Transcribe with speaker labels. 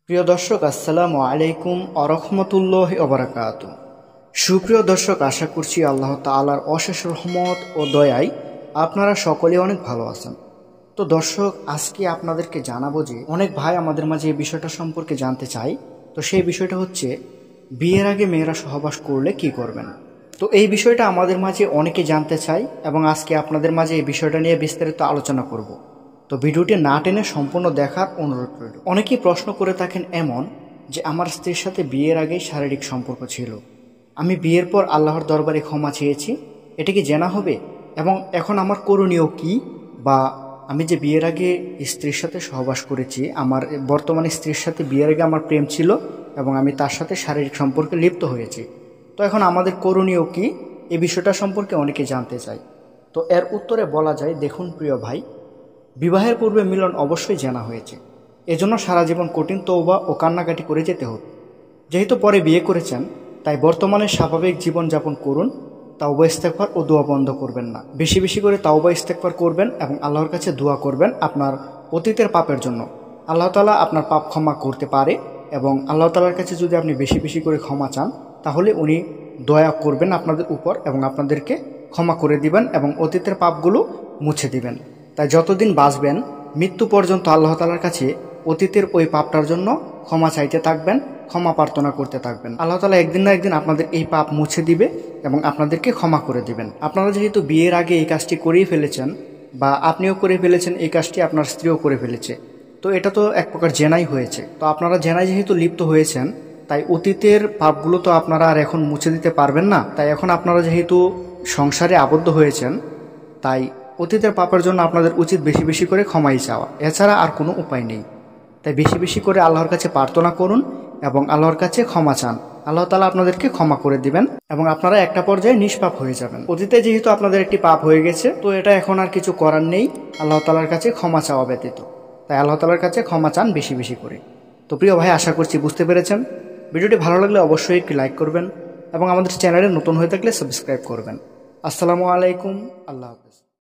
Speaker 1: প্রিয় দর্শক, আসসালামু আলাইকুম আরহামতুল্লাহি ওবারাকাতু। সুপ্রিয় দর্শক, আশা করছি আল্লাহ তাআলার অশেষ রহমত ও দয়ায় আপনারা সকলে অনেক ভালো আছেন। তো দর্শক, আজকে আপনাদেরকে জানাবো যে অনেক ভাই আমাদের মাঝে এই বিষয়টা সম্পর্কে জানতে চাই। তো সেই বিষয়টা হচ্ছে, বিয়ের আগে মেয়েরা সহবাস করলে কি করবেন। তো এই বিষয়টা আমাদের মাঝে অনেকে জানতে চাই এবং আজকে আপনাদের মাঝে এই বিষয়টা নিয়ে বিস্তারিত আলোচনা করব। তো ভিডিওটি না টেনে সম্পূর্ণ দেখার অনুরোধ রইল। অনেকেই প্রশ্ন করে থাকেন এমন যে, আমার স্ত্রীর সাথে বিয়ের আগেই শারীরিক সম্পর্ক ছিল, আমি বিয়ের পর আল্লাহর দরবারে ক্ষমা চেয়েছি, এটা কি জেনা হবে এবং এখন আমার করণীয় কি? বা আমি যে বিয়ের আগে স্ত্রীর সাথে সহবাস করেছি, আমার বর্তমানে স্ত্রীর সাথে বিয়ের আগে আমার প্রেম ছিল এবং আমি তার সাথে শারীরিক সম্পর্কে লিপ্ত হয়েছি, তো এখন আমাদের করণীয় কি? এই বিষয়টা সম্পর্কে অনেকে জানতে চায়। তো এর উত্তরে বলা যায়, দেখুন প্রিয় ভাই, বিবাহের পূর্বে মিলন অবশ্যই জানা হয়েছে, এজন্য সারা জীবন কঠিন তওবা ও কান্নাকাটি করে যেতে হবে। যেহেতু পরে বিয়ে করেছেন, তাই বর্তমানে স্বাভাবিক জীবনযাপন করুন। তাওবা ইস্তেগফার ও দোয়া বন্ধ করবেন না, বেশি বেশি করে তাওবা ইস্তেগফার করবেন এবং আল্লাহর কাছে দোয়া করবেন আপনার অতীতের পাপের জন্য। আল্লাহ তাআলা আপনার পাপ ক্ষমা করতে পারে এবং আল্লাহ তাআলার কাছে যদি আপনি বেশি বেশি করে ক্ষমা চান, তাহলে উনি দয়া করবেন আপনাদের উপর এবং আপনাদেরকে ক্ষমা করে দিবেন এবং অতীতের পাপগুলো মুছে দিবেন। তাই যতদিন বাঁচবেন, মৃত্যু পর্যন্ত আল্লাহ তাআলার কাছে অতীতের ওই পাপটার জন্য ক্ষমা চাইতে থাকবেন, ক্ষমা প্রার্থনা করতে থাকবেন। আল্লাহ তাআলা একদিন না একদিন আপনাদের এই পাপ মুছে দিবে এবং আপনাদেরকে ক্ষমা করে দিবেন। আপনারা যেহেতু বিয়ের আগে এই কাজটি করেই ফেলেছেন বা আপনিও করে ফেলেছেন, এই কাজটি আপনার স্ত্রীও করে ফেলেছে, তো এটা তো এক প্রকার জেনাই হয়েছে। তো আপনারা জেনায় যেহেতু লিপ্ত হয়েছেন, তাই অতীতের পাপগুলো তো আপনারা আর এখন মুছে দিতে পারবেন না। তাই এখন আপনারা যেহেতু সংসারে আবদ্ধ হয়েছেন, তাই অতীতের পাপের জন্য আপনাদের উচিত বেশি বেশি করে ক্ষমাই চাওয়া, এছাড়া আর কোনো উপায় নেই। তাই বেশি বেশি করে আল্লাহর কাছে প্রার্থনা করুন এবং আল্লাহর কাছে ক্ষমা চান। আল্লাহ তাআলা আপনাদেরকে ক্ষমা করে দিবেন এবং আপনারা একটা পর্যায়ে নিষ্পাপ হয়ে যাবেন। অতীতে যেহেতু আপনাদের একটি পাপ হয়ে গেছে, তো এটা এখন আর কিছু করার নেই আল্লাহ তাআলার কাছে ক্ষমা চাওয়া ব্যতীত। তাই আল্লাহ তাআলার কাছে ক্ষমা চান বেশি বেশি করে। তো প্রিয় ভাই, আশা করছি বুঝতে পেরেছেন। ভিডিওটি ভালো লাগলে অবশ্যই একটি লাইক করবেন এবং আমাদের চ্যানেলে নতুন হয়ে থাকলে সাবস্ক্রাইব করবেন। আসসালামু আলাইকুম, আল্লাহ হাফেজ।